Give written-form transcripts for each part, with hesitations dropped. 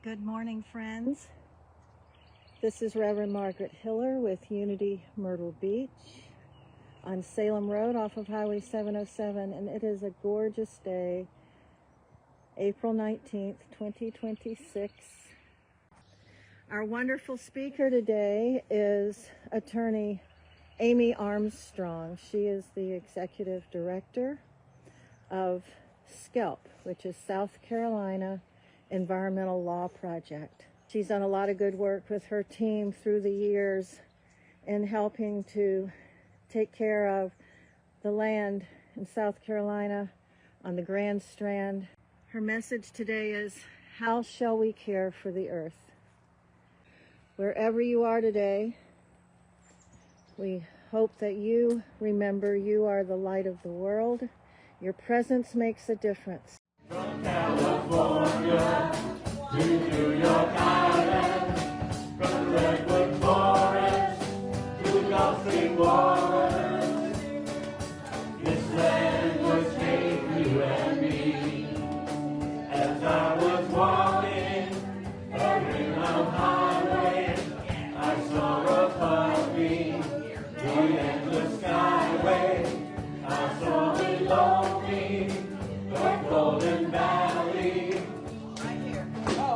Good morning, friends. This is Reverend Margaret Hiller with Unity Myrtle Beach on Salem Road off of Highway 707, and it is a gorgeous day, April 19th, 2026. Our wonderful speaker today is attorney Amy Armstrong. She is the executive director of SCELP, which is South Carolina Environmental Law Project. She's done a lot of good work with her team through the years in helping to take care of the land in South Carolina on the Grand Strand. Her message today is, how shall we care for the earth? Wherever you are today, we hope that you remember you are the light of the world. Your presence makes a difference. From California to New York Island, from the Redwood Forest to the Gulf Stream waters, this land was made for you and me. As I was walking a Greenland highway, I saw above me the endless skyway. I saw below me the Golden Valley. Right here.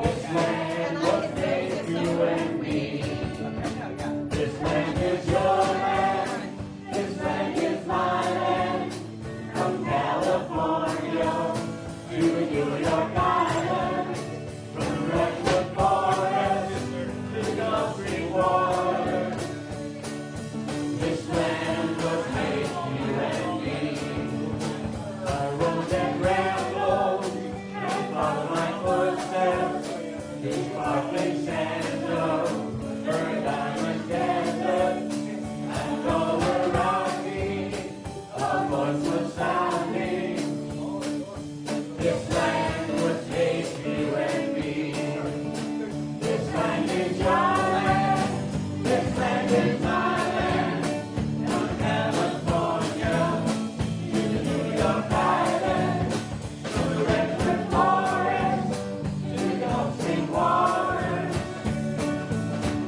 This land was made for you and me. This land is your land. This land is my land. From California to New York Island, from the Redwood Forest to the Gulf Stream waters. This land was made for you and me. I rode and rambled and followed my footsteps through sparkling sands of burnt diamond desert, and all around me a voice was sounding. This land was made for you and me. This land is your land. This land is my land. From California to the New York Island, from the Redwood Forest to the Gulf Stream waters.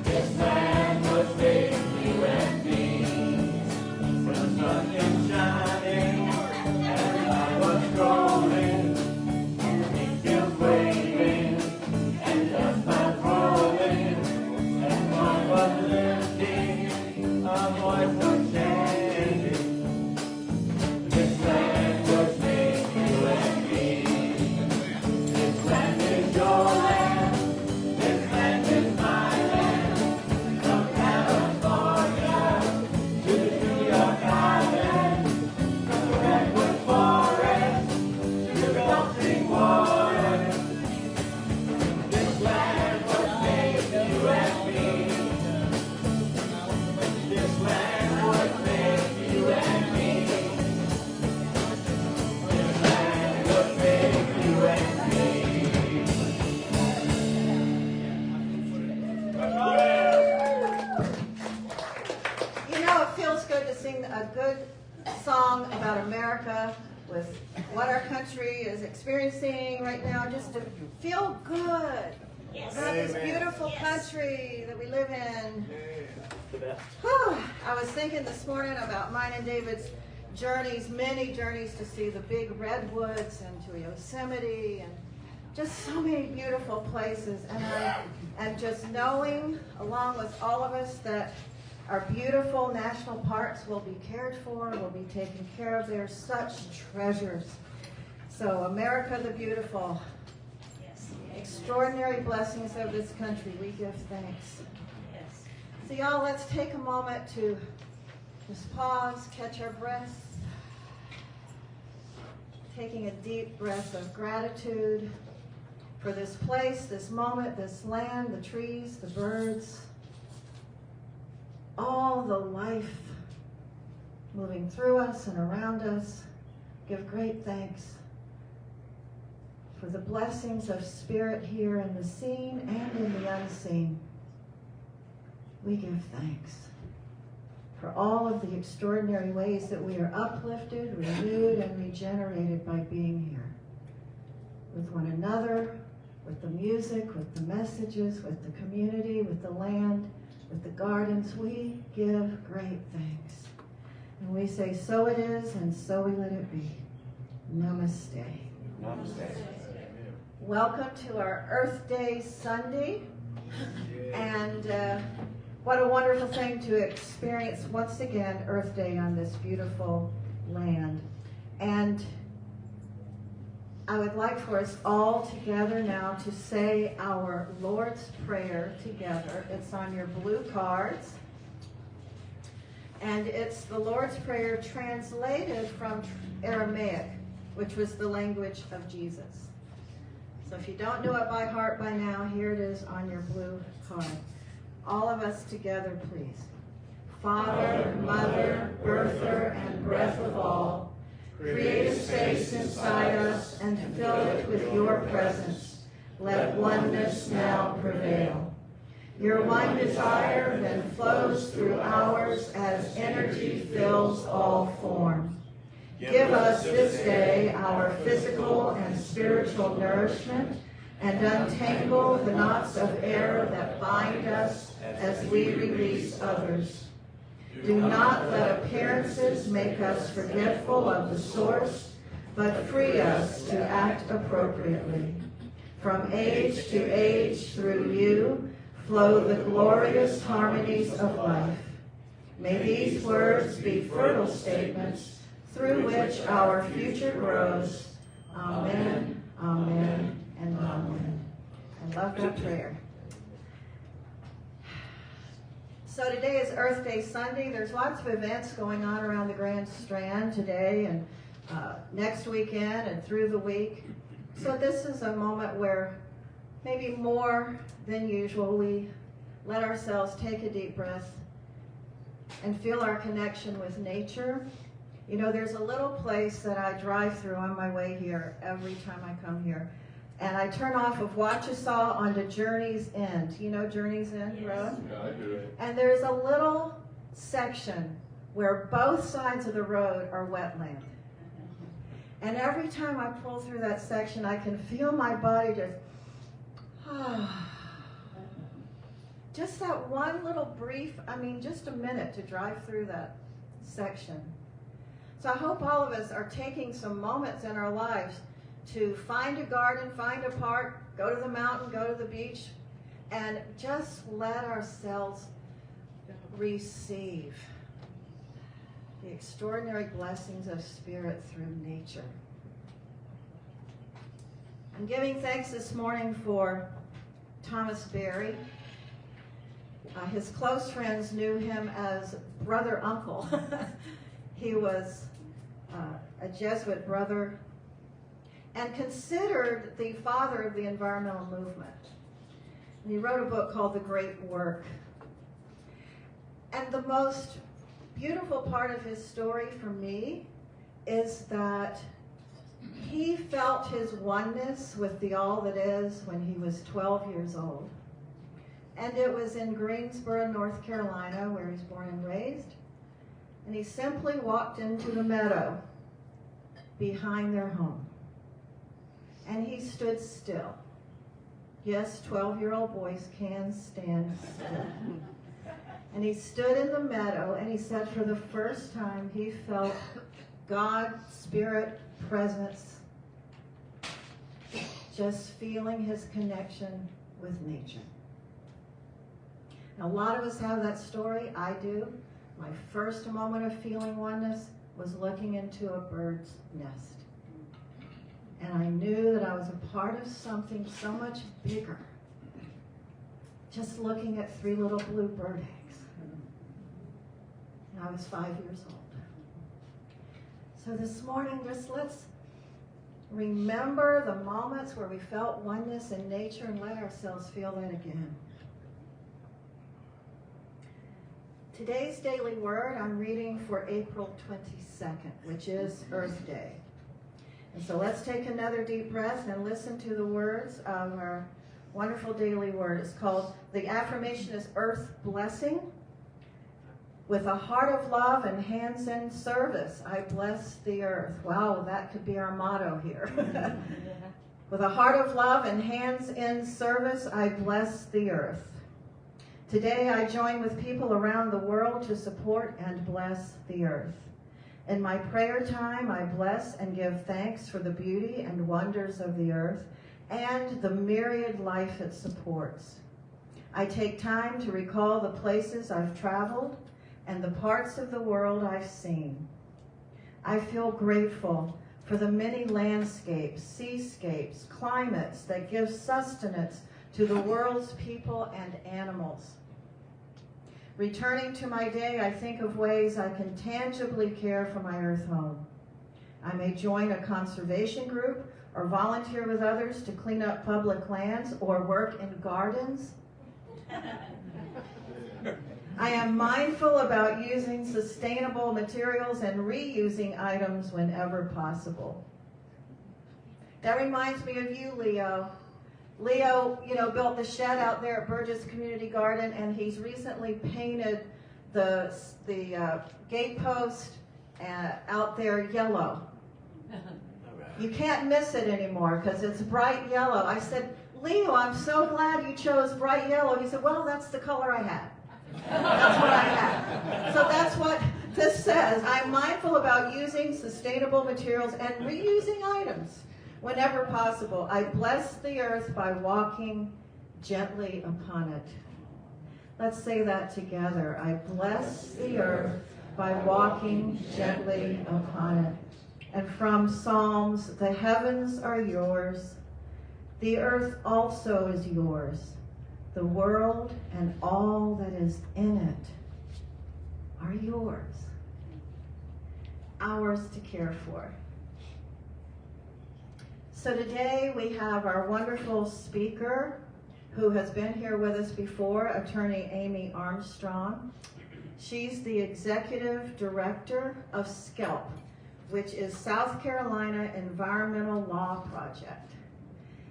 This land was made for you and me. When the sun came shining and I was growing, and the wheat fields waving and dust clouds rolling, and one was lifting, a voice was chanting. This land was made for you and me. This land is your land. This land is my land. From California to the New York Island, from the Redwood Forest to the Gulf Stream waters. This land was made for you and me. This land was made for you and me. This land was made for you and me. You know, it feels good to sing a good song about America with what our country is experiencing right now, just to feel good about this beautiful country that we live in. Whew. I was thinking this morning about mine and David's journeys, many journeys to see the big redwoods and to Yosemite and just so many beautiful places. And just knowing, along with all of us, that our beautiful national parks will be cared for, will be taken care of. They're such treasures. So America the beautiful, extraordinary blessings of this country, we give thanks. So y'all, let's take a moment to just pause, catch our breaths, taking a deep breath of gratitude for this place, this moment, this land, the trees, the birds, all the life moving through us and around us. Give great thanks for the blessings of spirit here in the seen and in the unseen. We give thanks for all of the extraordinary ways that we are uplifted, renewed, and regenerated by being here with one another, with the music, with the messages, with the community, with the land, with the gardens. We give great thanks. And we say, so it is, and so we let it be. Namaste. Namaste. Welcome to our Earth Day Sunday. And what a wonderful thing to experience once again Earth Day on this beautiful land. And I would like for us all together now to say our Lord's Prayer together. It's on your blue cards. And it's the Lord's Prayer translated from Aramaic, which was the language of Jesus. So if you don't know it by heart by now, here it is on your blue card. All of us together, please. Father, Mother, Birther, and Breath of all, create a space inside us and fill it with your presence. Let oneness now prevail. Your one desire then flows through ours as energy fills all form. Give us this day our physical and spiritual nourishment, and untangle the knots of error that bind us as we release others. Do not let appearances make us forgetful of the source, but free us to act appropriately. From age to age through you flow the glorious harmonies of life. May these words be fertile statements through which our future grows. Amen, amen, and amen. I love that prayer. So today is Earth Day Sunday. There's lots of events going on around the Grand Strand today and next weekend and through the week. So this is a moment where maybe more than usual we let ourselves take a deep breath and feel our connection with nature. You know, there's a little place that I drive through on my way here every time I come here. And I turn off of Wachisaw onto Journey's End. You know Journey's End Road? Yeah, I do. And there's a little section where both sides of the road are wetland. And every time I pull through that section, I can feel my body just that one little brief, just a minute to drive through that section. So I hope all of us are taking some moments in our lives to find a garden, find a park, go to the mountain, go to the beach, and just let ourselves receive the extraordinary blessings of Spirit through nature. I'm giving thanks this morning for Thomas Berry. His close friends knew him as Brother Uncle. He was a Jesuit brother and considered the father of the environmental movement. And he wrote a book called The Great Work. And the most beautiful part of his story for me is that he felt his oneness with the all that is when he was 12 years old. And it was in Greensboro, North Carolina, where he was born and raised. And he simply walked into the meadow behind their home. And he stood still. Yes, 12-year-old boys can stand still. And he stood in the meadow, and he said for the first time he felt God's Spirit presence, just feeling his connection with nature. Now, a lot of us have that story. I do. My first moment of feeling oneness was looking into a bird's nest. And I knew that I was a part of something so much bigger. Just looking at 3 little blue bird eggs. And I was 5 years old. So this morning, just let's remember the moments where we felt oneness in nature and let ourselves feel that again. Today's daily word I'm reading for April 22nd, which is Earth Day. And so let's take another deep breath and listen to the words of our wonderful daily word. It's called, the affirmation is Earth Blessing. With a heart of love and hands in service, I bless the earth. Wow, that could be our motto here. With a heart of love and hands in service, I bless the earth. Today, I join with people around the world to support and bless the earth. In my prayer time, I bless and give thanks for the beauty and wonders of the earth and the myriad life it supports. I take time to recall the places I've traveled and the parts of the world I've seen. I feel grateful for the many landscapes, seascapes, climates that give sustenance to the world's people and animals. Returning to my day, I think of ways I can tangibly care for my earth home. I may join a conservation group or volunteer with others to clean up public lands or work in gardens. I am mindful about using sustainable materials and reusing items whenever possible. That reminds me of you, Leo. Leo, built the shed out there at Burgess Community Garden, and he's recently painted the gate post out there yellow. You can't miss it anymore because it's bright yellow. I said, Leo, I'm so glad you chose bright yellow. He said, well, that's the color I had. That's what I had. So that's what this says. I'm mindful about using sustainable materials and reusing items whenever possible. I bless the earth by walking gently upon it. Let's say that together. I bless the earth by walking gently upon it. And from Psalms, the heavens are yours. The earth also is yours. The world and all that is in it are yours. Ours to care for. So today we have our wonderful speaker who has been here with us before, Attorney Amy Armstrong. She's the Executive Director of SCELP, which is South Carolina Environmental Law Project.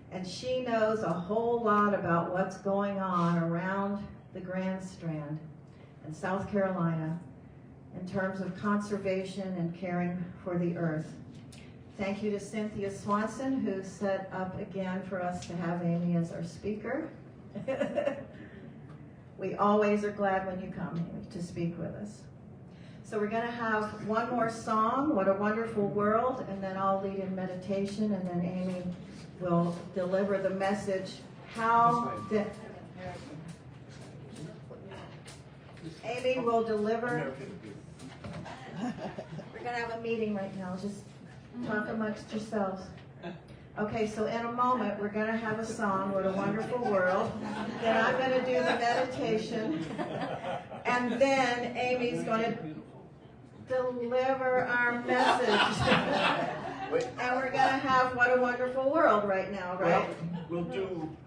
And she knows a whole lot about what's going on around the Grand Strand in South Carolina in terms of conservation and caring for the earth. Thank you to Cynthia Swanson, who set up again for us to have Amy as our speaker. We always are glad when you come, Amy, to speak with us. So we're going to have one more song, What a Wonderful World, and then I'll lead in meditation, and then Amy will deliver the message. Amy will deliver. We're going to have a meeting right now. Just talk amongst yourselves. Okay, so in a moment, we're going to have a song, What a Wonderful World. Then I'm going to do the meditation. And then Amy's going to deliver our message. And we're going to have What a Wonderful World right now, right? Well,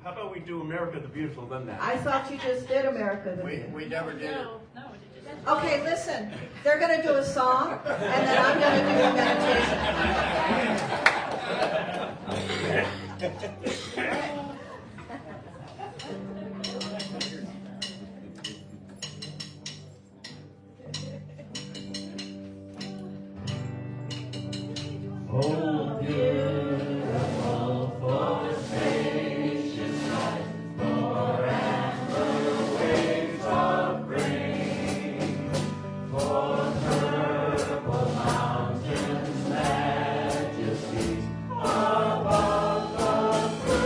how about we do America the Beautiful, then that? I thought you just did America the Beautiful. We never did it. Okay, listen. They're going to do a song, and then I'm going to do a meditation. Oh, beautiful for spacious life, for amber waves of green, for purple mountains, majesties above the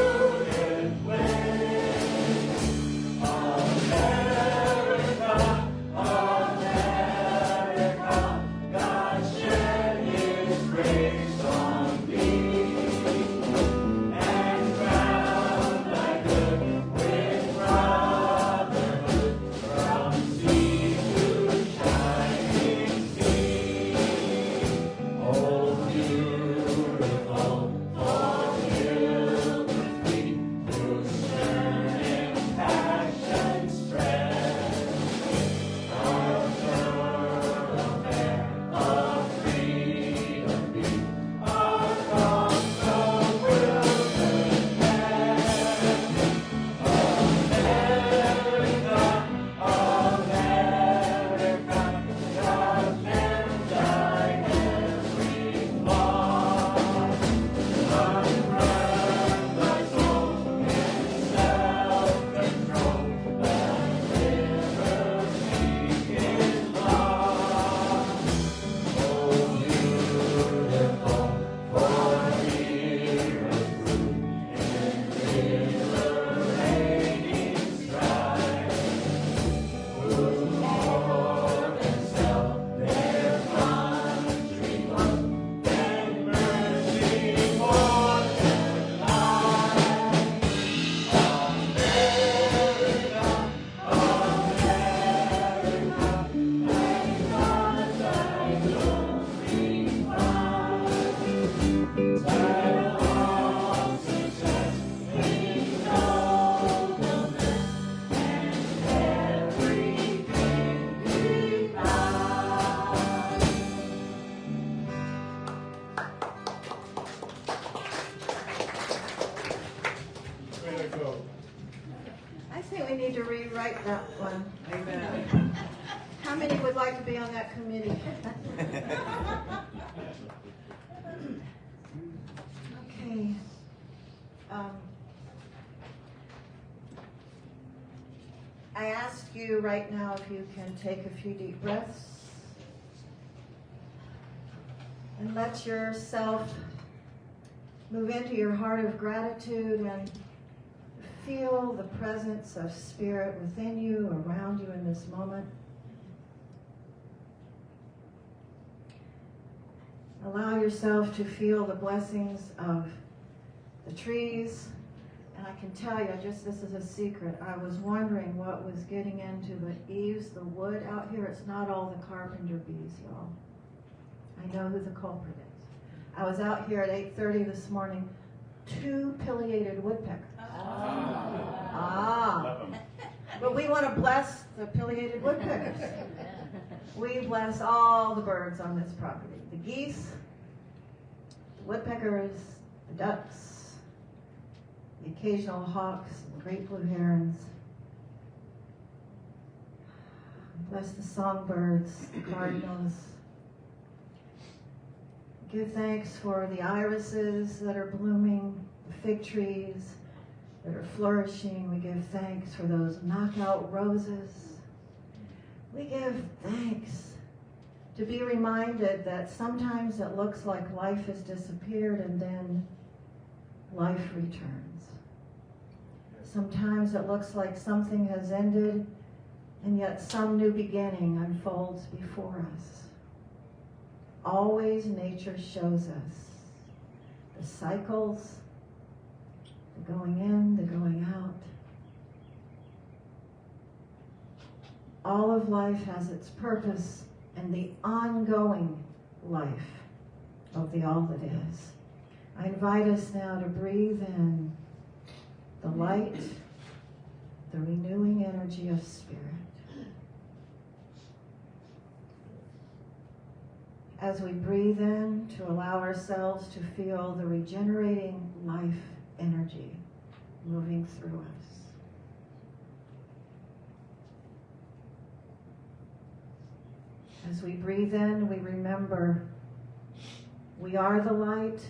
I say we need to rewrite that one. Amen. How many would like to be on that committee? Okay. I ask you right now if you can take a few deep breaths and let yourself move into your heart of gratitude and feel the presence of Spirit within you, around you in this moment. Allow yourself to feel the blessings of the trees. And I can tell you, just this is a secret, I was wondering what was getting into the eaves, the wood out here. It's not all the carpenter bees, y'all. I know who the culprit is. I was out here at 8:30 this morning, 2 pileated woodpeckers. But we want to bless the pileated woodpeckers. We bless all the birds on this property. The geese, the woodpeckers, the ducks, the occasional hawks, and great blue herons. Bless the songbirds, the cardinals. Give thanks for the irises that are blooming, the fig trees that are flourishing. We give thanks for those knockout roses. We give thanks to be reminded that sometimes it looks like life has disappeared and then life returns. Sometimes it looks like something has ended and yet some new beginning unfolds before us. Always nature shows us the cycles, the going in, the going out. All of life has its purpose and the ongoing life of the all that is. I invite us now to breathe in the light, the renewing energy of Spirit. As we breathe in, to allow ourselves to feel the regenerating life energy moving through us. As we breathe in, we remember we are the light.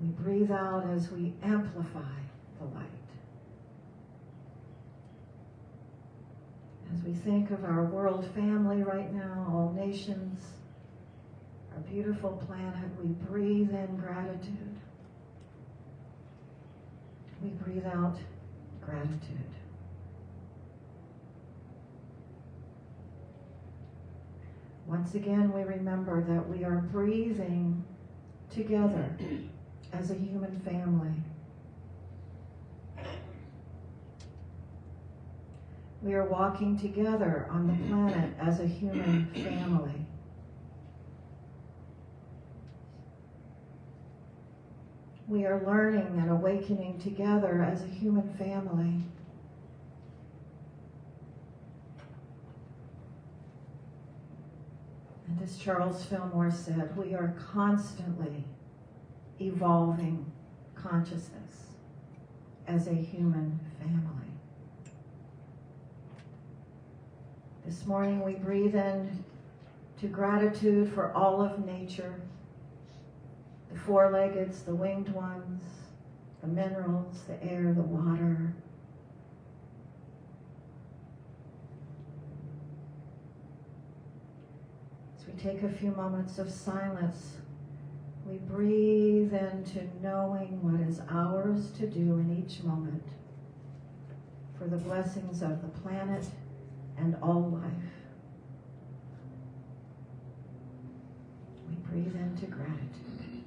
We breathe out as we amplify the light. As we think of our world family right now, all nations, our beautiful planet, we breathe in gratitude. We breathe out gratitude. Once again, we remember that we are breathing together as a human family. We are walking together on the planet as a human family. We are learning and awakening together as a human family. And as Charles Fillmore said, we are constantly evolving consciousness as a human family. This morning we breathe in to gratitude for all of nature, the four-leggeds, the winged ones, the minerals, the air, the water. As we take a few moments of silence, we breathe into knowing what is ours to do in each moment for the blessings of the planet and all life. We breathe into gratitude.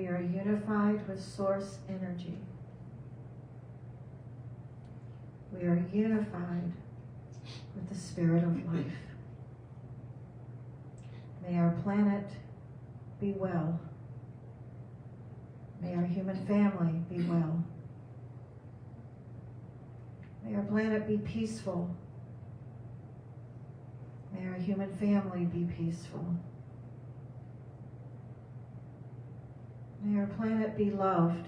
We are unified with source energy. We are unified with the spirit of life. May our planet be well. May our human family be well. May our planet be peaceful. May our human family be peaceful. May our planet be loved.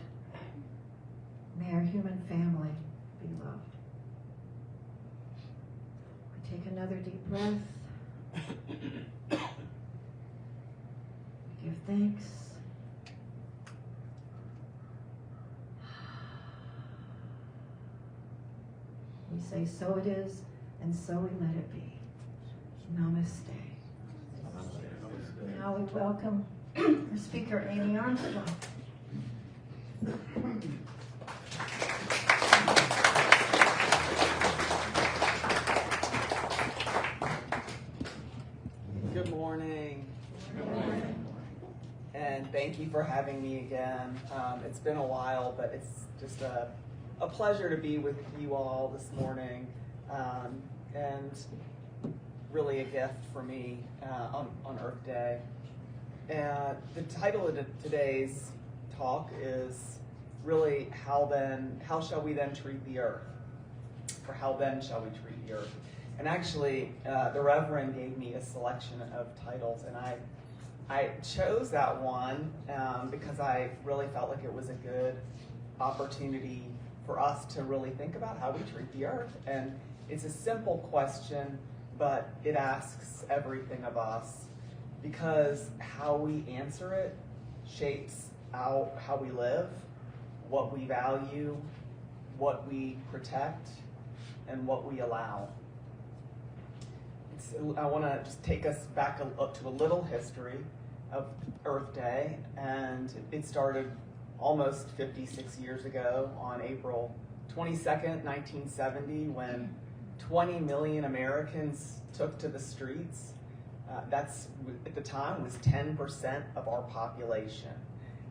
May our human family be loved. We take another deep breath. We give thanks. We say, so it is, and so we let it be. Namaste. Now we welcome our speaker, Amy Armstrong. Good morning. Good morning. And thank you for having me again. It's been a while, but it's just a pleasure to be with you all this morning, and really a gift for me on Earth Day. And the title of today's talk is really how shall we then treat the Earth? Or how then shall we treat the Earth? And actually, the Reverend gave me a selection of titles, and I chose that one because I really felt like it was a good opportunity for us to really think about how we treat the Earth. And it's a simple question, but it asks everything of us, because how we answer it shapes how we live, what we value, what we protect, and what we allow. I want to just take us back up to a little history of Earth Day, and it started almost 56 years ago on April 22nd, 1970, when 20 million Americans took to the streets. That's, at the time, was 10% of our population.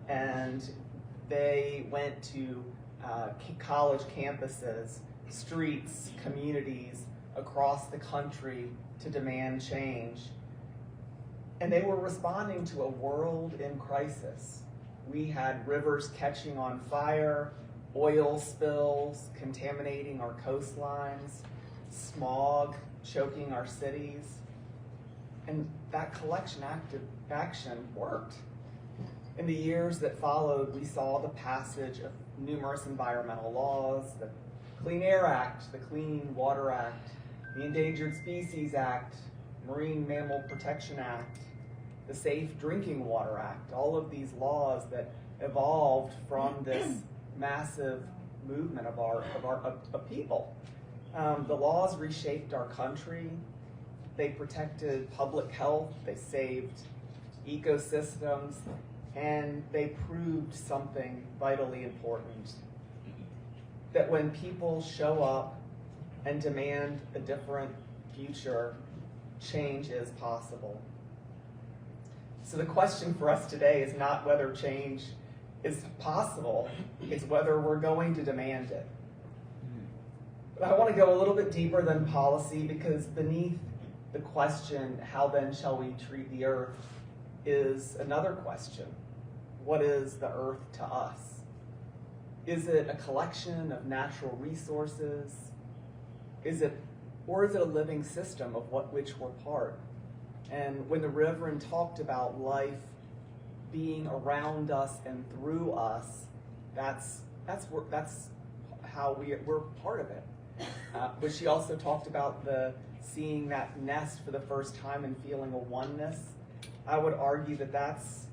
And they went to college campuses, streets, communities across the country to demand change. And they were responding to a world in crisis. We had rivers catching on fire, oil spills contaminating our coastlines, smog choking our cities, and that collection action worked. In the years that followed, we saw the passage of numerous environmental laws, the Clean Air Act, the Clean Water Act, the Endangered Species Act, Marine Mammal Protection Act, the Safe Drinking Water Act, all of these laws that evolved from this massive movement of people. The laws reshaped our country. They protected public health, they saved ecosystems, and they proved something vitally important: that when people show up and demand a different future, change is possible. So the question for us today is not whether change is possible, it's whether we're going to demand it. But I want to go a little bit deeper than policy, because beneath the question, how then shall we treat the Earth, is another question. What is the Earth to us? Is it a collection of natural resources? Or is it a living system of which we're part? And when the Reverend talked about life being around us and through us, that's how we're part of it. But she also talked about seeing that nest for the first time and feeling a oneness. I would argue that that's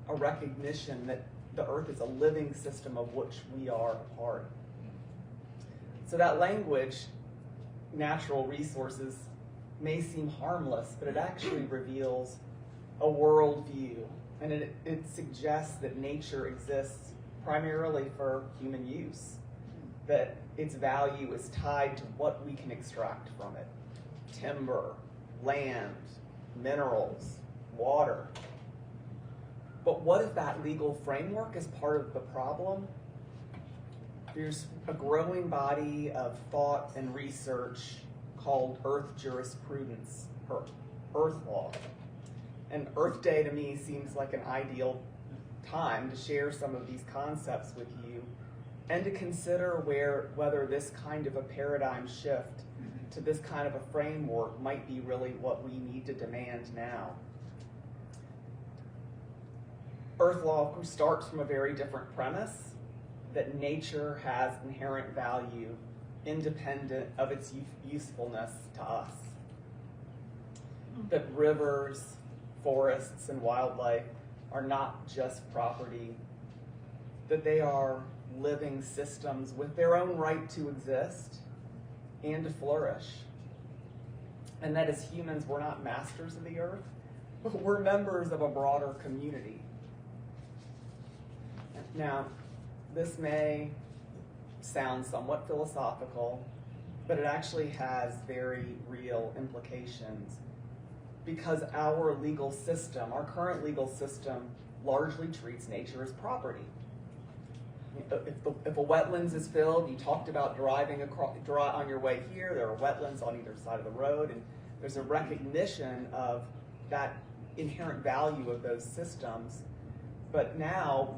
a recognition that the Earth is a living system of which we are a part. So that language, natural resources, may seem harmless, but it actually reveals a worldview, and it suggests that nature exists primarily for human use, that its value is tied to what we can extract from it: timber, land, minerals, water. But what if that legal framework is part of the problem? There's a growing body of thought and research called Earth jurisprudence, or Earth law. And Earth Day to me seems like an ideal time to share some of these concepts with you and to consider whether this kind of a paradigm shift to this kind of a framework might be really what we need to demand now. Earth law, of course, starts from a very different premise, that nature has inherent value independent of its usefulness to us. That rivers, forests, and wildlife are not just property, that they are living systems with their own right to exist and to flourish. And that as humans, we're not masters of the earth, but we're members of a broader community. Now, this may sound somewhat philosophical, but it actually has very real implications because our legal system, our current legal system, largely treats nature as property. If a wetlands is filled, you talked about driving on your way here, there are wetlands on either side of the road, and there's a recognition of that inherent value of those systems. But now,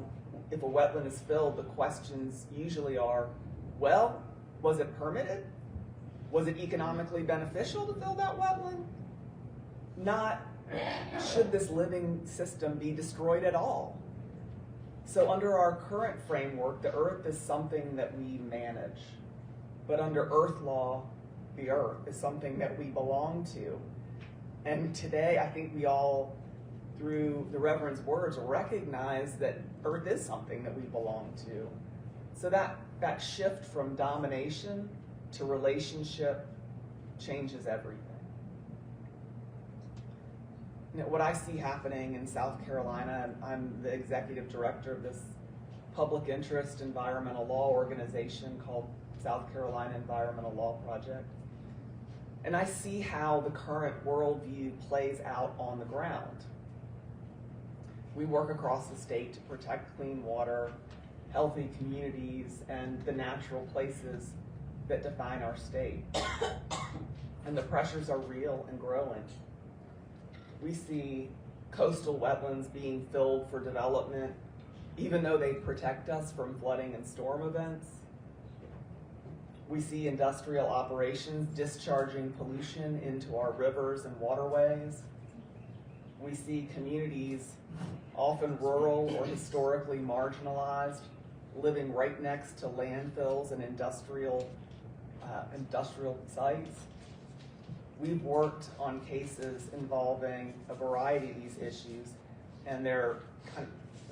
if a wetland is filled, the questions usually are, well, was it permitted? Was it economically beneficial to fill that wetland? Not, should this living system be destroyed at all? So under our current framework, the earth is something that we manage. But under earth law, the earth is something that we belong to. And today, I think we all, through the Reverend's words, recognize that earth is something that we belong to. So that shift from domination to relationship changes everything. You know, what I see happening in South Carolina, I'm the executive director of this public interest environmental law organization called South Carolina Environmental Law Project. And I see how the current worldview plays out on the ground. We work across the state to protect clean water, healthy communities, and the natural places that define our state. And the pressures are real and growing. We see coastal wetlands being filled for development, even though they protect us from flooding and storm events. We see industrial operations discharging pollution into our rivers and waterways. We see communities, often rural or historically marginalized, living right next to landfills and industrial sites. We've worked on cases involving a variety of these issues, and they're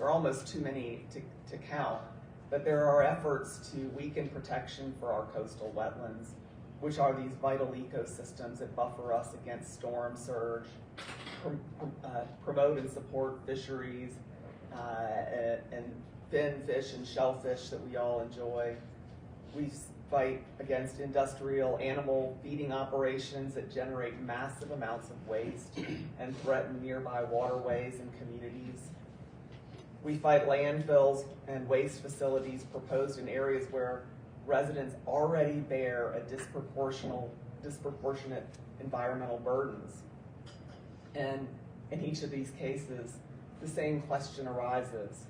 almost too many to count. But there are efforts to weaken protection for our coastal wetlands, which are these vital ecosystems that buffer us against storm surge, promote and support fisheries, and fin fish and shellfish that we all enjoy. We fight against industrial animal feeding operations that generate massive amounts of waste and threaten nearby waterways and communities. We fight landfills and waste facilities proposed in areas where residents already bear a disproportionate environmental burdens. And in each of these cases, the same question arises.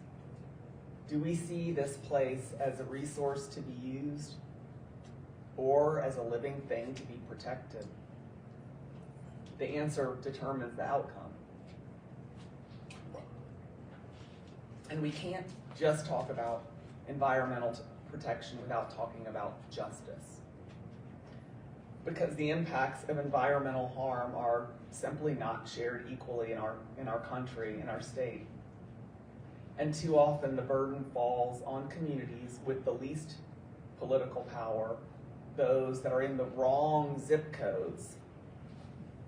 Do we see this place as a resource to be used or as a living thing to be protected? The answer determines the outcome. And we can't just talk about environmental protection without talking about justice. Because the impacts of environmental harm are simply not shared equally in our country, in our state. And too often the burden falls on communities with the least political power, those that are in the wrong zip codes.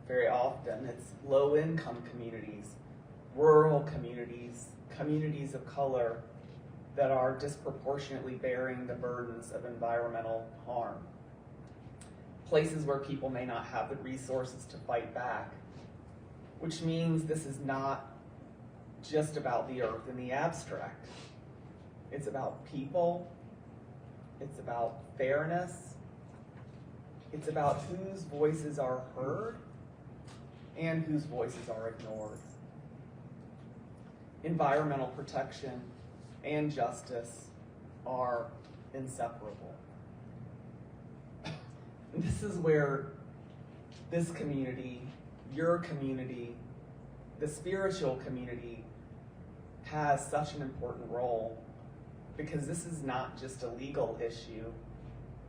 Very often it's low-income communities, rural communities, communities of color that are disproportionately bearing the burdens of environmental harm. Places where people may not have the resources to fight back, which means this is not just about the earth in the abstract. It's about people. It's about fairness. It's about whose voices are heard and whose voices are ignored. Environmental protection and justice are inseparable. And this is where this community, your community, the spiritual community, has such an important role, because this is not just a legal issue,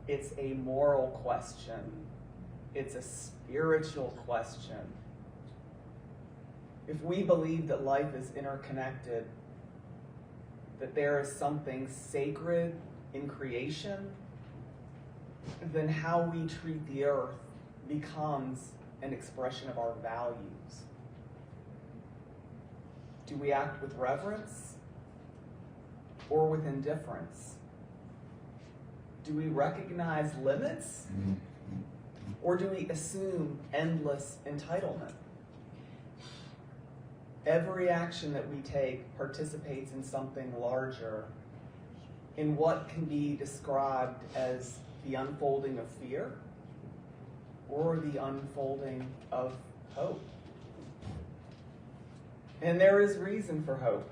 it's a moral question. It's a spiritual question. If we believe that life is interconnected, that there is something sacred in creation, then how we treat the earth becomes an expression of our values. Do we act with reverence or with indifference? Do we recognize limits or do we assume endless entitlement? Every action that we take participates in something larger, in what can be described as the unfolding of fear or the unfolding of hope. And there is reason for hope.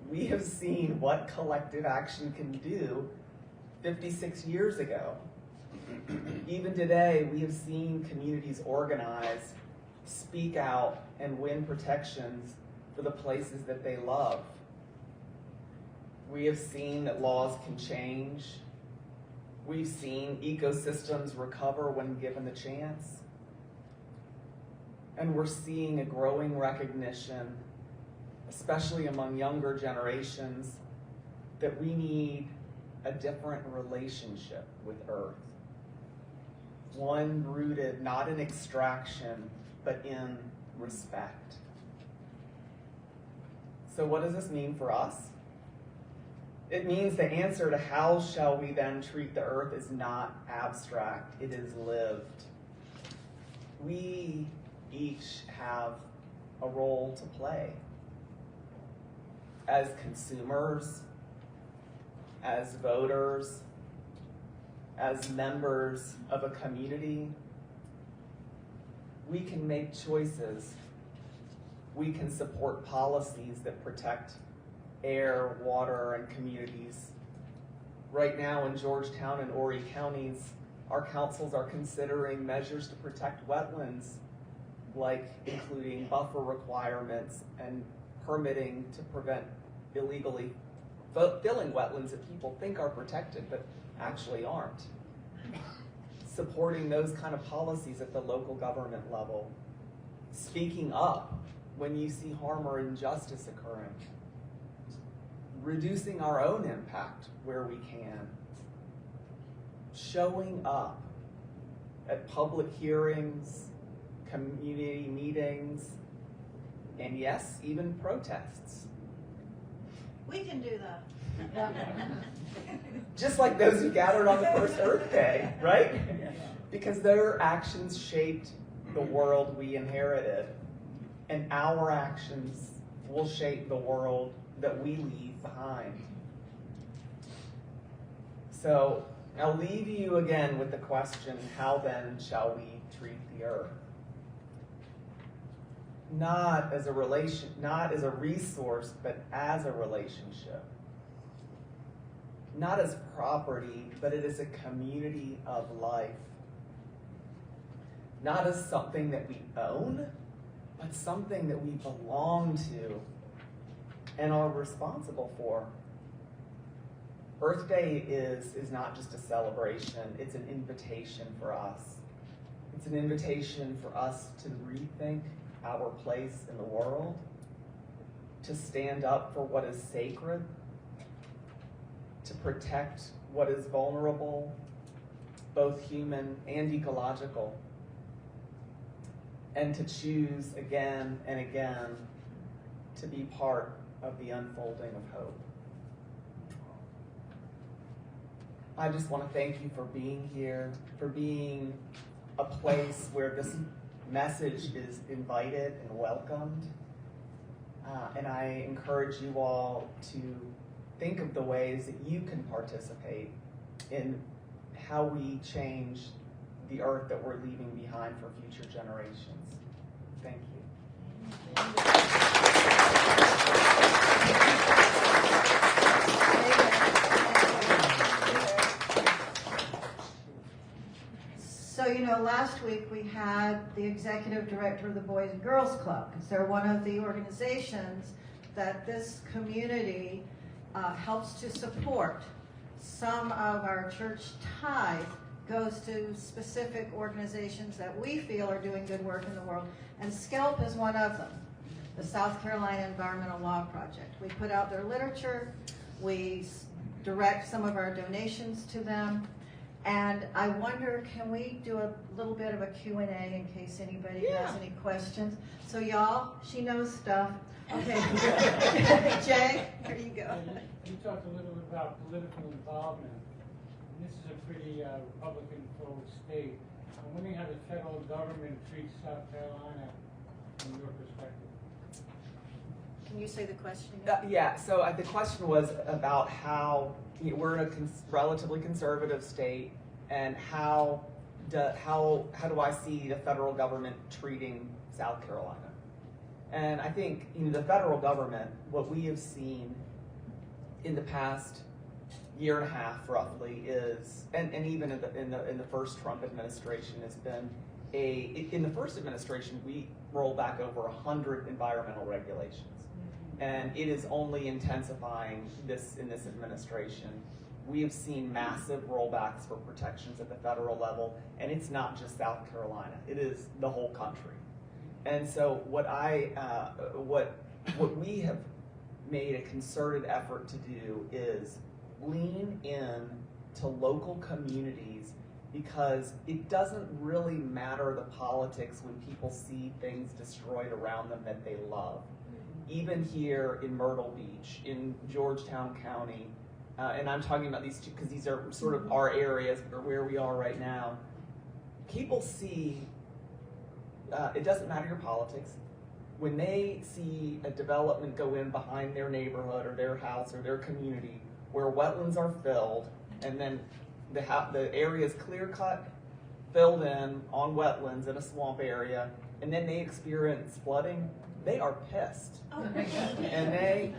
We have seen what collective action can do 56 years ago. Even today, we have seen communities organize, speak out, and win protections for the places that they love. We have seen that laws can change. We've seen ecosystems recover when given the chance. And we're seeing a growing recognition, especially among younger generations, that we need a different relationship with Earth. One rooted not in extraction, but in respect. So what does this mean for us? It means the answer to how shall we then treat the earth is not abstract, it is lived. We each have a role to play. As consumers, as voters, as members of a community, we can make choices. We can support policies that protect air, water, and communities. Right now in Georgetown and Horry counties, our councils are considering measures to protect wetlands, like including buffer requirements and permitting to prevent illegally filling wetlands that people think are protected but actually aren't. Supporting those kind of policies at the local government level. Speaking up when you see harm or injustice occurring. Reducing our own impact where we can. Showing up at public hearings, community meetings, and yes, even protests. We can do that. Just like those who gathered on the first Earth Day, right? Because their actions shaped the world we inherited, and our actions will shape the world that we leave behind. So I'll leave you again with the question, how then shall we treat the earth? Not as a resource, but as a relationship. Not as property, but it is a community of life. Not as something that we own, but something that we belong to and are responsible for. Earth Day is not just a celebration, it's an invitation for us. It's an invitation for us to rethink our place in the world, to stand up for what is sacred, to protect what is vulnerable, both human and ecological, and to choose again and again to be part of the unfolding of hope. I just want to thank you for being here, for being a place where this message is invited and welcomed. And I encourage you all to think of the ways that you can participate in how we change the earth that we're leaving behind for future generations. Thank you. So, last week we had the executive director of the Boys and Girls Club, because they're one of the organizations that this community helps to support. Some of our church tithe goes to specific organizations that we feel are doing good work in the world, and SCELP is one of them, the South Carolina Environmental Law Project. We put out their literature, we direct some of our donations to them, and I wonder, can we do a little bit of a Q&A in case anybody has any questions? So y'all, she knows stuff. Okay, Jay, here you go. You talked a little bit about political involvement. And this is a pretty Republican-controlled state. I'm wondering how the federal government treats South Carolina from your perspective. Can you say the question again? Yeah, so the question was about how we're in a relatively conservative state, and how do I see the federal government treating South Carolina? And I think the federal government, what we have seen in the past year and a half roughly is, and even in the first Trump administration, has been in the first administration we rolled back over 100 environmental regulations. And it is only intensifying in this administration. We have seen massive rollbacks for protections at the federal level, and it's not just South Carolina, it is the whole country. And so what we have made a concerted effort to do is lean in to local communities, because it doesn't really matter the politics when people see things destroyed around them that they love. Even here in Myrtle Beach, in Georgetown County, and I'm talking about these two because these are sort of our areas, or where we are right now, people see, it doesn't matter your politics, when they see a development go in behind their neighborhood or their house or their community where wetlands are filled, and then the area is clear cut, filled in on wetlands in a swamp area, and then they experience flooding, they are pissed. Oh. And they...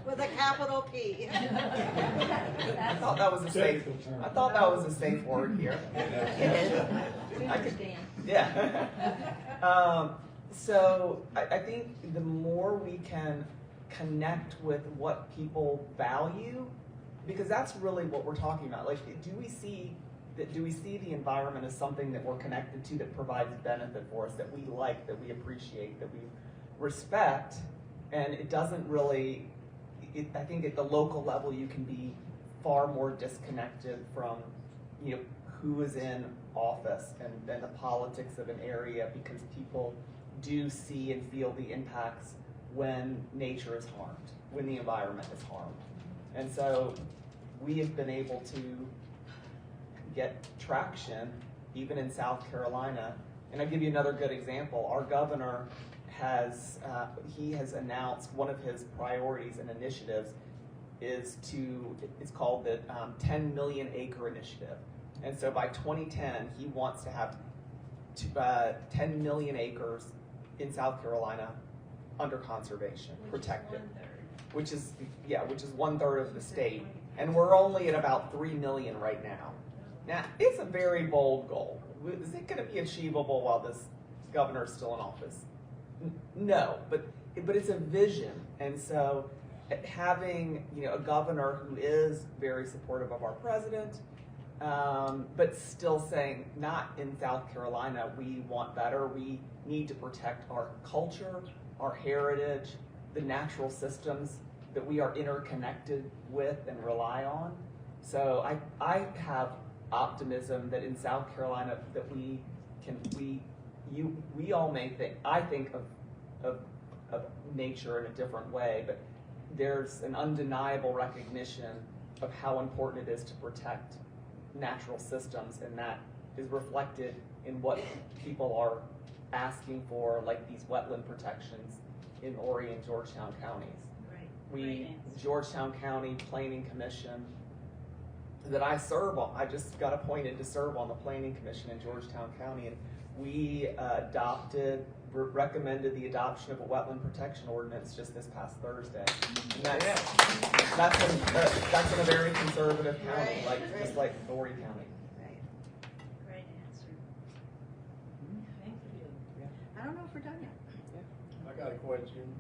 With a capital P. I thought that was a safe word here. Yeah. So I think the more we can connect with what people value, because that's really what we're talking about. Like, do we see the environment as something that we're connected to, that provides benefit for us, that we like, that we appreciate, that we respect? And it doesn't really, I think at the local level you can be far more disconnected from who is in office and the politics of an area, because people do see and feel the impacts when nature is harmed, when the environment is harmed. And so we have been able to get traction even in South Carolina. And I'll give you another good example. Our governor has announced one of his priorities and initiatives it's called the 10 Million Acre Initiative. And so by 2010, he wants to have 10 million acres in South Carolina under conservation, protected, which is 1/3 of the state. And we're only at about 3 million right now. Now, it's a very bold goal. Is it going to be achievable while this governor is still in office? No, but it's a vision. And so having a governor who is very supportive of our president, but still saying, not in South Carolina, we want better. We need to protect our culture, our heritage, the natural systems that we are interconnected with and rely on. So I have optimism that in South Carolina that we all may think, I think of nature in a different way, but there's an undeniable recognition of how important it is to protect natural systems, and that is reflected in what people are asking for, like these wetland protections in Horry and Georgetown counties. Right. Georgetown County Planning Commission that I serve on, I just got appointed to serve on the Planning Commission in Georgetown County, and we recommended the adoption of a wetland protection ordinance just this past Thursday. And that's in a very conservative county, just like Horry County. Right. Great answer. Thank you. I don't know if we're done yet. I got a question.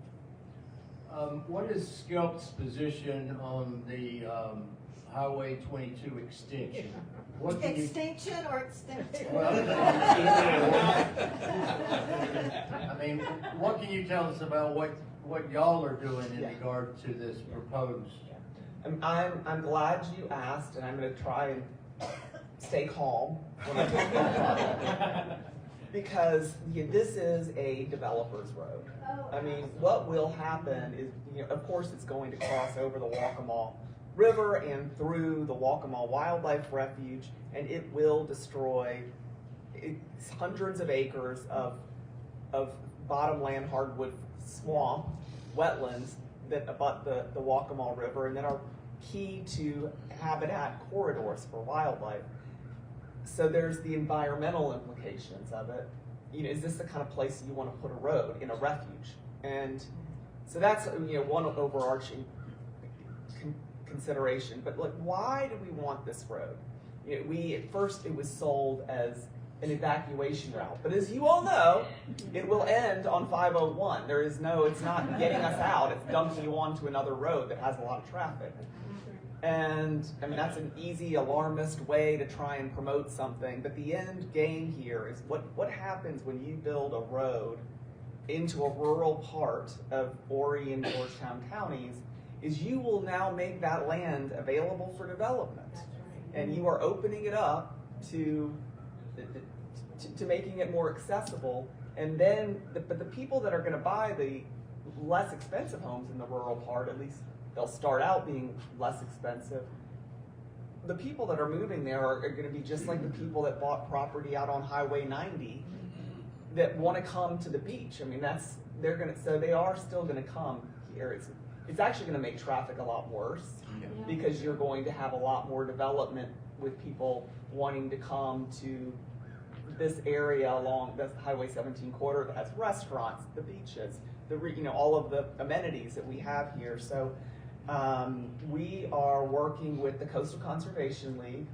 What is Skelp's position on the Highway 22 extension? What can you, Extinction or extinction? well, I mean, what can you tell us about what y'all are doing in regard to this proposed? I'm glad you asked, and I'm going to try and stay calm when I talk about it. Because this is a developer's road. I mean, what will happen is, of course, it's going to cross over the Waccamaw River and through the Waccamaw Wildlife Refuge, and it will destroy hundreds of acres of bottomland hardwood swamp, wetlands that abut the Waccamaw River and that are key to habitat corridors for wildlife. So there's the environmental implications of it. Is this the kind of place you want to put a road in a refuge? And so that's one overarching consideration. But why do we want this road? At first it was sold as an evacuation route, but as you all know, it will end on 501. It's not getting us out. It's dumping you onto another road that has a lot of traffic. And I mean, that's an easy alarmist way to try and promote something. But the end game here is what happens when you build a road into a rural part of Horry and Georgetown counties is you will now make that land available for development. And you are opening it up to making it more accessible. And then, but the people that are going to buy the less expensive homes in the rural part, at least they'll start out being less expensive. The people that are moving there are going to be just like the people that bought property out on Highway 90 that want to come to the beach. I mean, so they are still going to come here. It's actually going to make traffic a lot worse because you're going to have a lot more development with people wanting to come to this area along the Highway 17 corridor that has restaurants, the beaches, all of the amenities that we have here. So we are working with the Coastal Conservation League,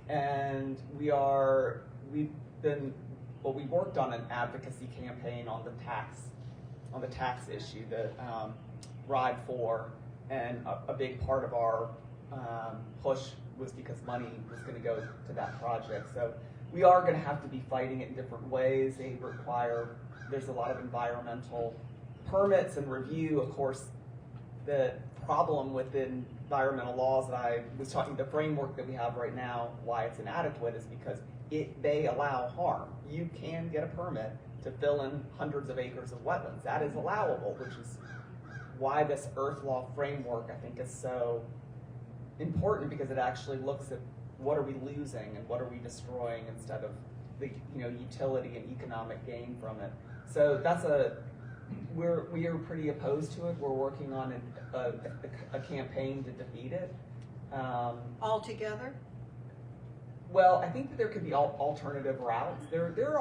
and we worked on an advocacy campaign on the tax issue, the Ride 4, and a big part of our push was because money was going to go to that project. So we are going to have to be fighting it in different ways. There's a lot of environmental permits and review. Of course, the problem with environmental laws that I was talking, the framework that we have right now, why it's inadequate is because they allow harm. You can get a permit to fill in hundreds of acres of wetlands. That is allowable, which is why this earth law framework, I think, is so important, because it actually looks at what are we losing and what are we destroying instead of the utility and economic gain from it. So that's we are pretty opposed to it. We're working on a campaign to defeat it. Altogether? Well, I think that there could be alternative routes. There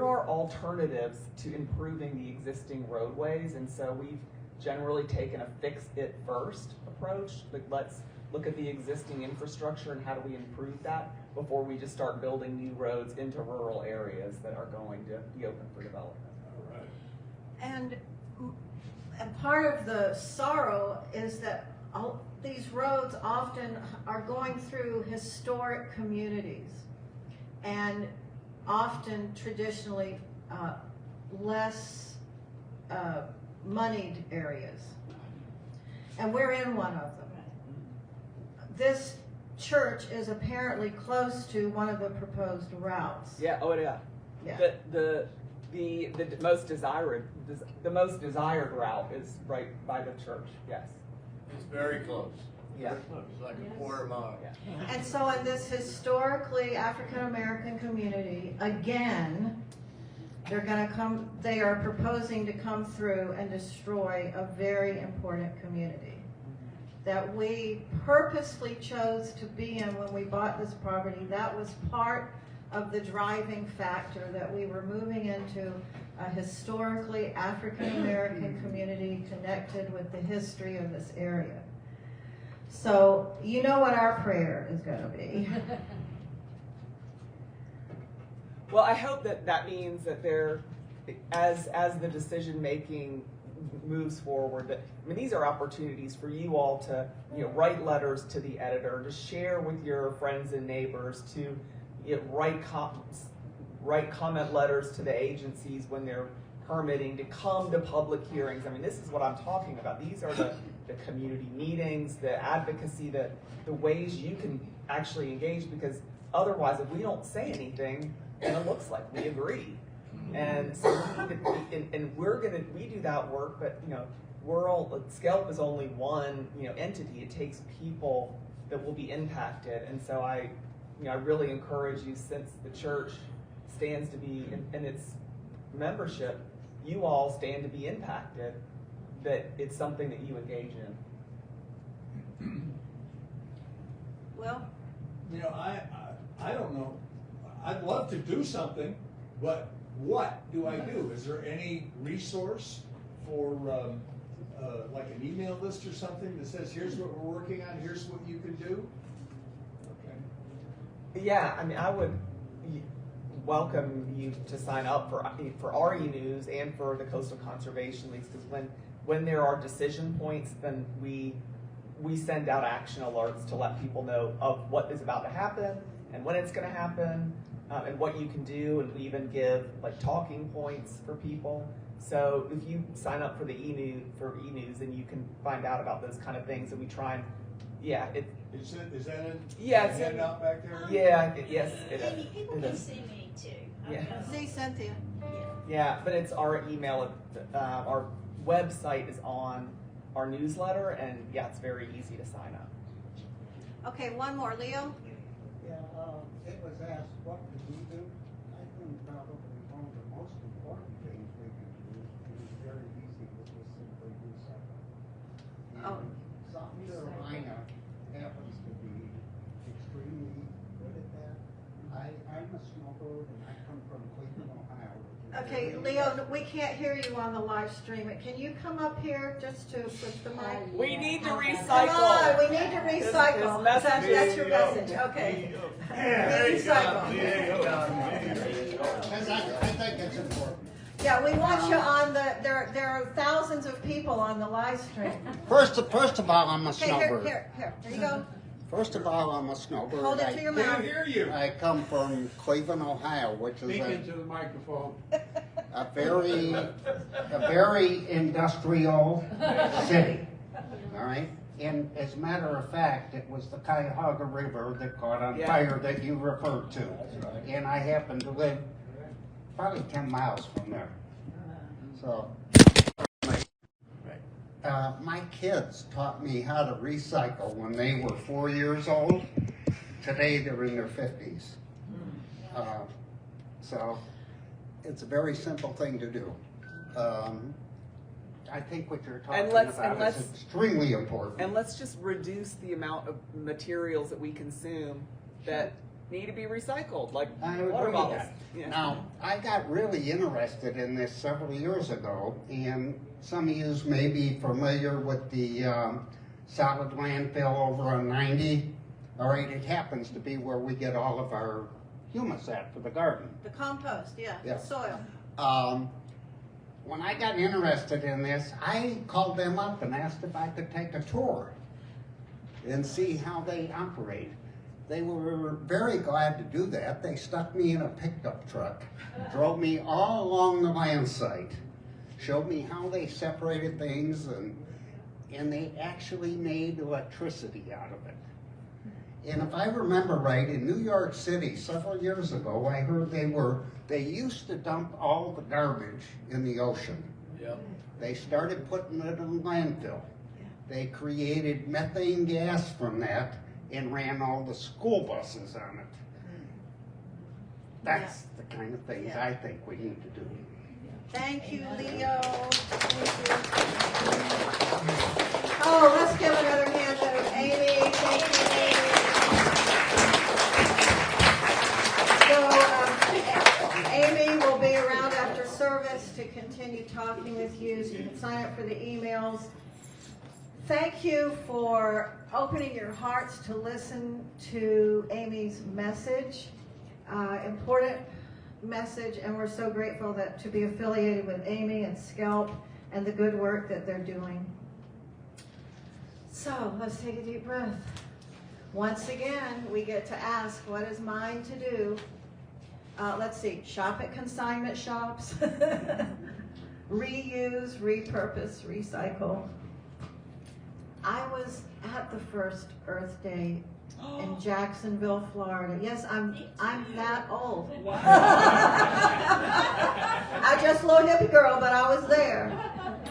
are alternatives to improving the existing roadways, and so we've generally taken a fix it first approach. Let's look at the existing infrastructure and how do we improve that before we just start building new roads into rural areas that are going to be open for development. All right. And part of the sorrow is that these roads often are going through historic communities and often traditionally less moneyed areas. And we're in one of them. This church is apparently close to one of the proposed routes. Yeah. Oh, yeah. Yeah. The most desired route is right by the church. Yes. It's very close. Yeah. It's like a quarter mile. Yeah. And so in this historically African American community, again, They are proposing to come through and destroy a very important community that we purposely chose to be in when we bought this property. That was part of the driving factor, that we were moving into a historically African-American community connected with the history of this area. So you know what our prayer is going to be. Well, I hope that means that there, as the decision making moves forward, that, I mean, these are opportunities for you all to, you know, write letters to the editor, to share with your friends and neighbors, to, you know, write comment letters to the agencies when they're permitting, to come to public hearings. I mean, this is what I'm talking about. These are the community meetings, the advocacy, the ways you can actually engage, because otherwise, if we don't say anything, then it looks like we agree. And so we do that work, but, you know, SCELP is only one, you know, entity. It takes people that will be impacted. And so I really encourage you, since the church stands to be, in its membership, you all stand to be impacted, that it's something that you engage in. Well, you know, I don't know. I'd love to do something, but what do I do? Is there any resource for like an email list or something that says, here's what we're working on, here's what you can do? Okay. Yeah, I mean, I would welcome you to sign up for our e-news and for the Coastal Conservation Leagues, because when there are decision points, then we send out action alerts to let people know of what is about to happen and when it's going to happen, and what you can do, and we even give like talking points for people. So if you sign up for the e-news, then you can find out about those kind of things, and we try and Is that it? Yeah, it's handout back there. Yeah, yes, it is. People can see me too. Yeah. see Cynthia. Yeah, but it's our email. Our website is on our newsletter, and yeah, it's very easy to sign up. Okay, one more, Leo. Yeah, it was asked, what could we do? I think probably one of the most important things we can do is very easy, which is simply recycle. And South Carolina happens to be extremely good at that. I'm a snowbird and I come from Cleveland, Ohio. Okay, Leo, we can't hear you on the live stream. Can you come up here just to push the mic? We need to Come recycle. on, we need to recycle. That's your message. Okay. Recycle. I think that's important. Yeah, we want you on the. There are thousands of people on the live stream. First of all, I'm a Okay, snowbird. here you go. First of all, I'm a snowbird. Hold it to your mouth. Hear you. I come from Cleveland, Ohio, which is Speak into the microphone. a very industrial city. All right? And as a matter of fact, it was the Cuyahoga River that caught on fire that you referred to. And I happen to live probably 10 miles from there. So, my kids taught me how to recycle when they were 4 years old. Today they're in their 50s. So, it's a very simple thing to do. I think what you're talking about is extremely important. And let's just reduce the amount of materials that we consume that need to be recycled, like water bottles. Yeah. Now, I got really interested in this several years ago, and some of you may be familiar with the solid landfill over on 90. All right, it happens to be where we get all of our humus at for the garden. The compost, Yeah. the soil. When I got interested in this, I called them up and asked if I could take a tour and see how they operate. They were very glad to do that. They stuck me in a pickup truck, drove me all along the land site, showed me how they separated things, and they actually made electricity out of it. And if I remember right, in New York City several years ago, I heard they used to dump all the garbage in the ocean. Yep. They started putting it in landfill. They created methane gas from that and ran all the school buses on it. That's the kind of things I think we need to do. Thank you, Leo. Thank you. Oh, let's give another hand to Amy. Thank you, Amy. So, Amy will be around after service to continue talking with you, so you can sign up for the emails. Thank you for opening your hearts to listen to Amy's message. Important message, and we're so grateful that to be affiliated with Amy and Scalp and the good work that they're doing. So let's take a deep breath. Once again, we get to ask, what is mine to do? Let's see, shop at consignment shops, reuse, repurpose, recycle. I was at the first Earth Day in Jacksonville, Florida. Yes, I'm that old. Wow. I just a little hippie girl, but I was there.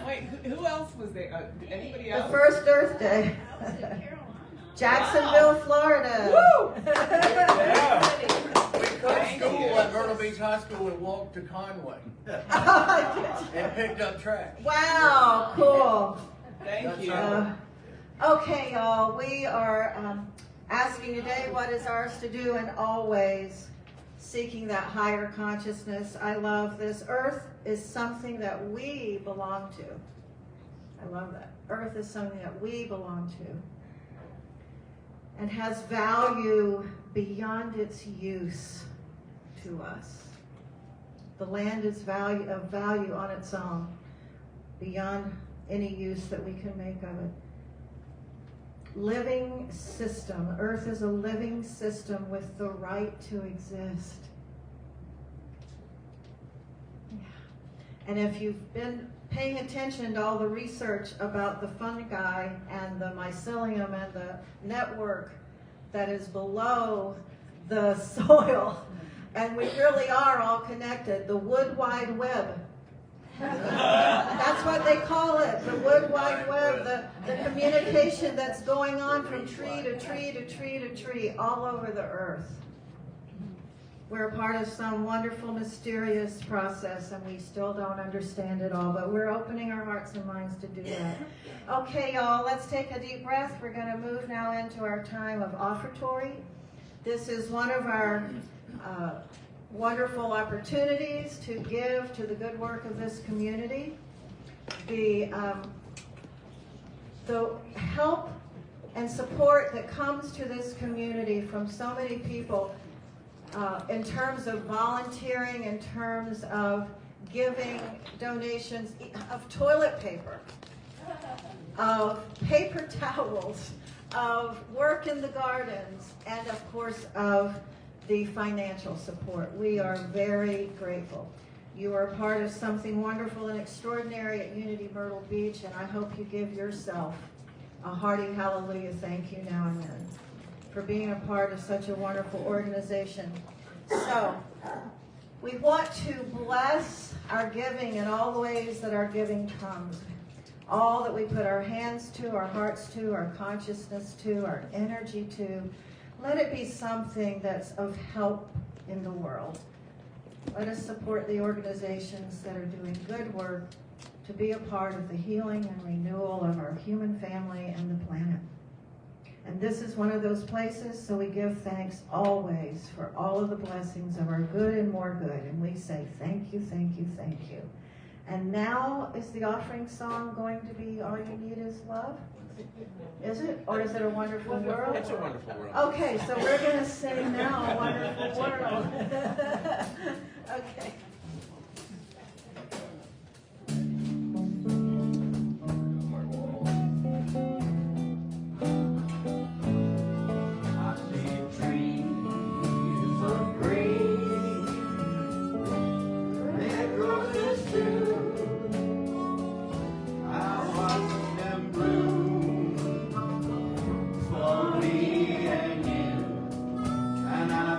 Wait, who else was there? Anybody else? The first Earth Day. Jacksonville, Florida. Woo! Yeah. We quit school at Myrtle Beach High School and walked to Conway and picked up trash. Wow, cool. Thank you. Okay, y'all, we are asking today what is ours to do, and always seeking that higher consciousness. I love this. Earth is something that we belong to. I love that. Earth is something that we belong to and has value beyond its use to us. The land is of value on its own, beyond any use that we can make of it. Living system. Earth is a living system with the right to exist. Yeah. And if you've been paying attention to all the research about the fungi and the mycelium and the network that is below the soil, and we really are all connected, the Wood Wide Web. That's what they call it, the Wood Wide Web, the communication that's going on from tree to tree to tree to tree all over the earth. We're a part of some wonderful, mysterious process, and we still don't understand it all, but we're opening our hearts and minds to do that. Okay, y'all, let's take a deep breath. We're going to move now into our time of offertory. This is one of our wonderful opportunities to give to the good work of this community. The help and support that comes to this community from so many people in terms of volunteering, in terms of giving donations of toilet paper, of paper towels, of work in the gardens, and of course of the financial support. We are very grateful. You are part of something wonderful and extraordinary at Unity Myrtle Beach, and I hope you give yourself a hearty hallelujah thank you now and then for being a part of such a wonderful organization. So, we want to bless our giving in all the ways that our giving comes. All that we put our hands to, our hearts to, our consciousness to, our energy to. Let it be something that's of help in the world. Let us support the organizations that are doing good work to be a part of the healing and renewal of our human family and the planet. And this is one of those places, so we give thanks always for all of the blessings of our good and more good. And we say thank you, thank you, thank you. And now, is the offering song going to be All You Need Is Love? Is it? Or is it A Wonderful World? It's a wonderful world. Okay, so we're going to sing now A Wonderful World. Okay.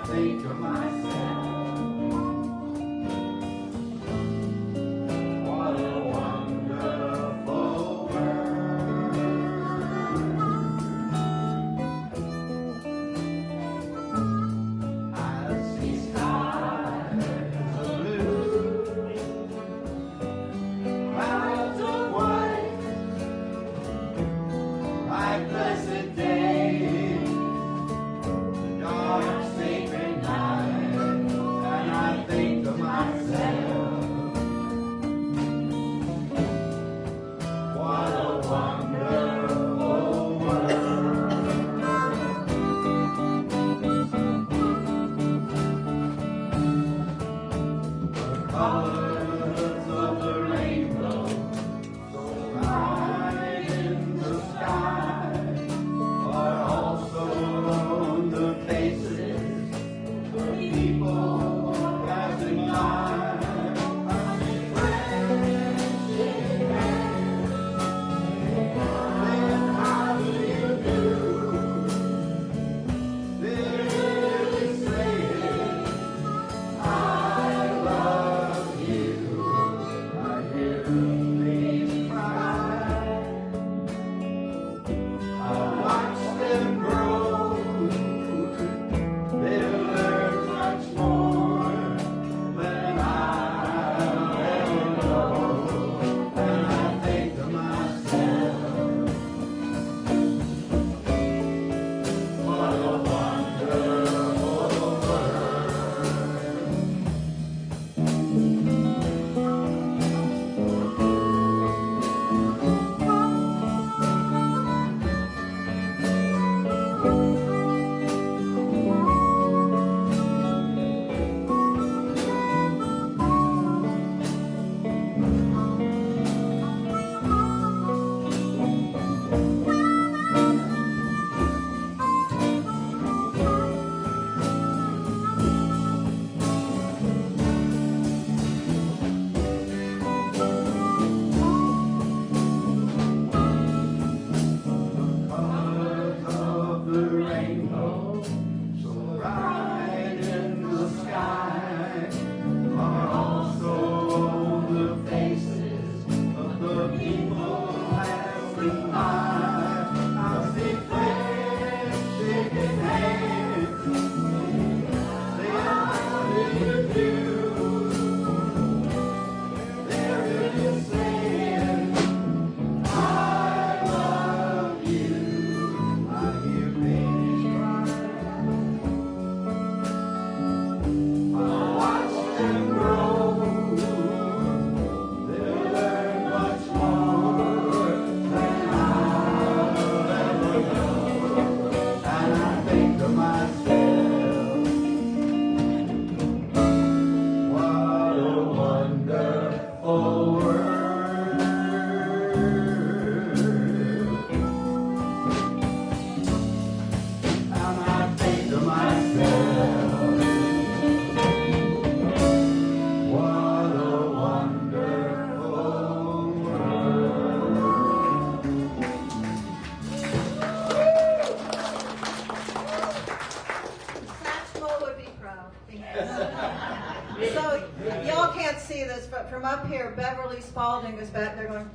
Think of myself colors of the rainbow, so bright in the sky, are also the faces of the people passing by. I see friends shaking hands, saying, how do you do? They're really saying, I love you. I hear babies cry. I watch them grow. They'll learn much more than I'll ever know. And I think to myself, what a wonderful colors of the rainbow, so bright in the sky, are also the faces of the people passing by. I see friends shaking hands, saying, how do you do? They're really saying, I love you. I hear babies cry. I watch them grow. They'll learn much more than I'll ever know. And I think to myself, what a wonderful world. And I think to myself, what a wonderful world. Satchmo would be proud. So y'all can't see this, but from up here, Beverly Spalding is back there going.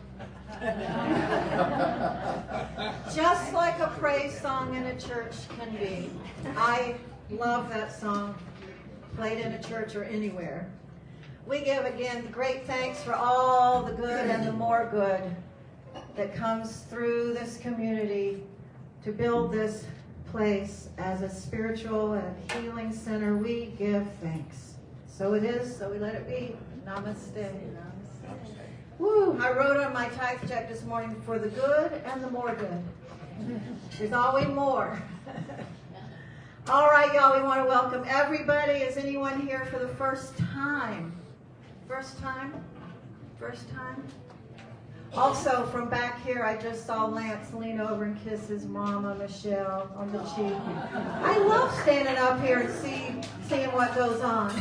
Just like a praise song in a church can be. I love that song, played in a church or anywhere. We give again great thanks for all the good and the more good that comes through this community to build this place as a spiritual and healing center. We give thanks. So it is, so we let it be. Namaste. Woo! I wrote on my tithe check this morning, for the good and the more good. There's always more. All right, y'all, we want to welcome everybody. Is anyone here for the first time? First time? First time? Also, from back here, I just saw Lance lean over and kiss his mama, Michelle, on the cheek. I love standing up here and seeing what goes on.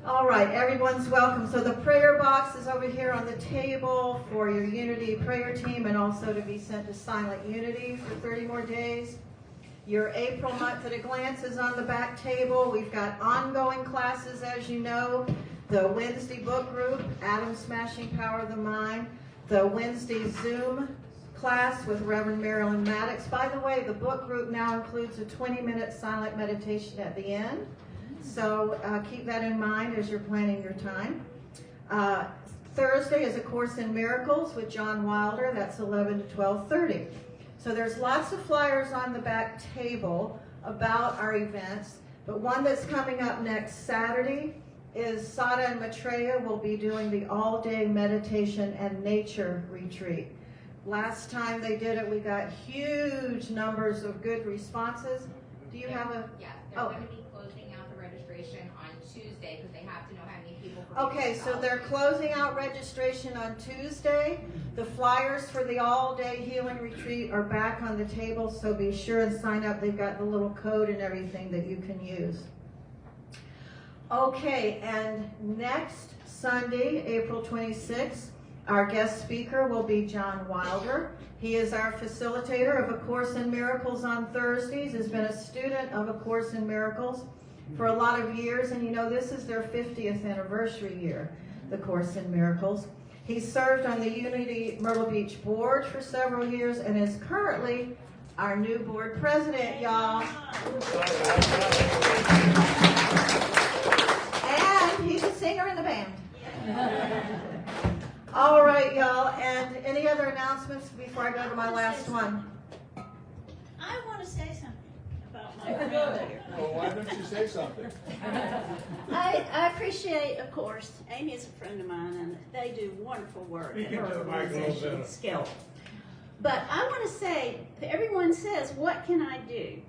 All right, everyone's welcome. So the prayer box is over here on the table for your Unity prayer team, and also to be sent to Silent Unity for 30 more days. Your April month at a glance is on the back table. We've got ongoing classes, as you know. The Wednesday book group, Atom Smashing Power of the Mind. The Wednesday Zoom class with Reverend Marilyn Maddox. By the way, the book group now includes a 20-minute silent meditation at the end. So keep that in mind as you're planning your time. Thursday is A Course in Miracles with John Wilder. That's 11 to 12:30. So there's lots of flyers on the back table about our events. But one that's coming up next Saturday is Sada and Maitreya will be doing the all-day meditation and nature retreat. Last time they did it, we got huge numbers of good responses. Do you have a... Yeah, they're going to be closing out the registration on Tuesday because they have to know how many people. For Okay, so they're closing out registration on Tuesday. The flyers for the all-day healing retreat are back on the table, so be sure and sign up. They've got the little code and everything that you can use. Okay, and next Sunday, April 26th, our guest speaker will be John Wilder. He is our facilitator of A Course in Miracles on Thursdays, has been a student of A Course in Miracles for a lot of years, and you know this is their 50th anniversary year, The Course in Miracles. He served on the Unity Myrtle Beach board for several years and is currently our new board president, y'all. And he's a singer in the band. All right, y'all, and any other announcements before I go to my last one? I want to say something about my friend here. Well, why don't you say something? I appreciate, of course, Amy is a friend of mine, and they do wonderful work at her organization, Skill. But I want to say, everyone says, what can I do?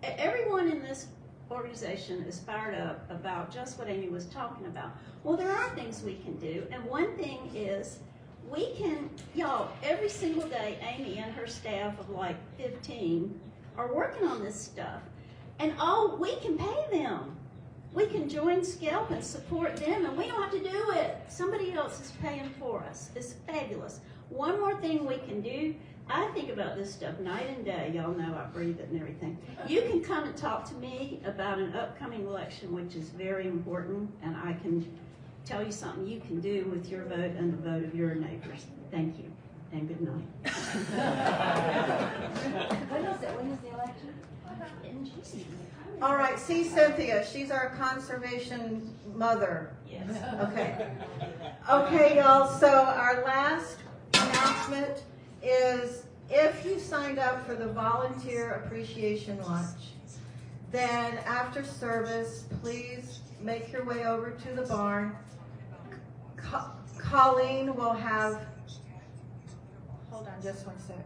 Everyone in this organization is fired up about just what Amy was talking about. Well, there are things we can do, and one thing is we can, y'all, every single day, Amy and her staff of like 15 are working on this stuff, and we can pay them. We can join Scalp and support them, and we don't have to do it. Somebody else is paying for us. It's fabulous. One more thing we can do, I think about this stuff night and day. Y'all know I breathe it and everything. You can come and talk to me about an upcoming election, which is very important, and I can tell you something you can do with your vote and the vote of your neighbors. Thank you, and good night. When is the election? In Jesus' name. All right, see Cynthia, she's our conservation mother. Yes. Okay. Okay, y'all, so our last announcement is if you signed up for the volunteer appreciation lunch, then after service, please make your way over to the barn. Colleen will have, hold on just one sec.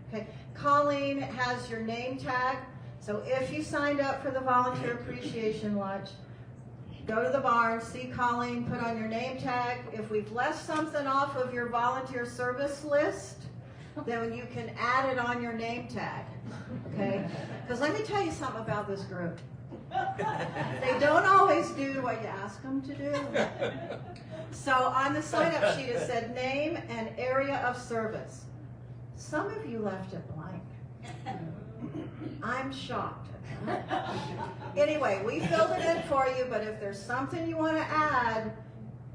Okay, Colleen has your name tag. So if you signed up for the volunteer appreciation lunch, go to the barn, see Colleen, put on your name tag. If we've left something off of your volunteer service list, then you can add it on your name tag, okay? Because let me tell you something about this group. They don't always do what you ask them to do. So on the sign-up sheet it said name and area of service. Some of you left it blank. I'm shocked. Anyway, we filled it in for you, but if there's something you want to add,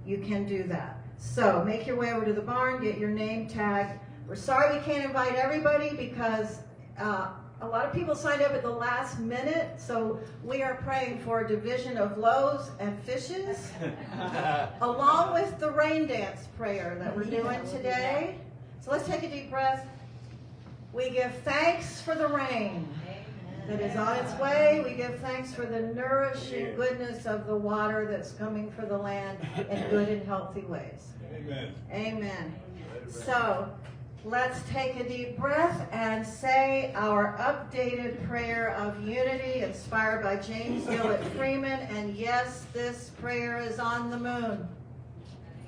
you can do that. So make your way over to the barn, get your name tag. We're sorry we can't invite everybody because a lot of people signed up at the last minute, so we are praying for a division of loaves and fishes, along with the rain dance prayer that we're doing today. So let's take a deep breath. We give thanks for the rain that is on its way. We give thanks for the nourishing goodness of the water that's coming for the land in good and healthy ways. Amen. Amen. So let's take a deep breath and say our updated prayer of unity inspired by James Gillett Freeman. And yes, this prayer is on the moon.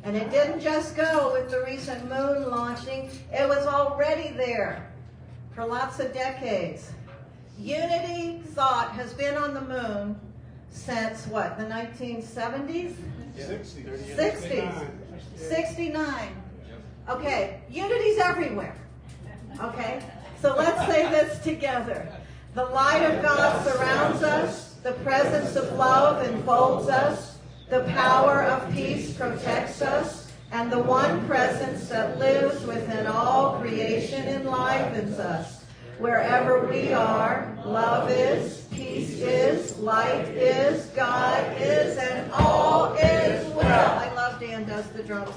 And it didn't just go with the recent moon launching. It was already there for lots of decades. Unity thought has been on the moon since what, the 1970s? 60s. 69. Okay, unity's everywhere. Okay, so let's say this together. The light of God surrounds us. The presence of love enfolds us. The power of peace protects us. And the one presence that lives within all creation enlivens us. Wherever we are, love is, peace is, light is, God is, and all is well. I love Dan does the drums.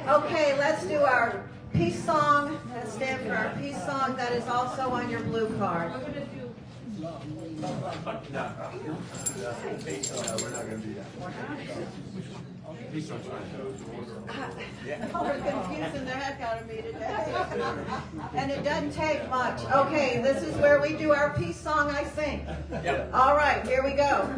Okay, let's do our peace song. Let's stand for our peace song that is also on your blue card. We're not going to do that. Oh, we're confusing the heck out of me today. And it doesn't take much. Okay, this is where we do our peace song, I think. All right, here we go.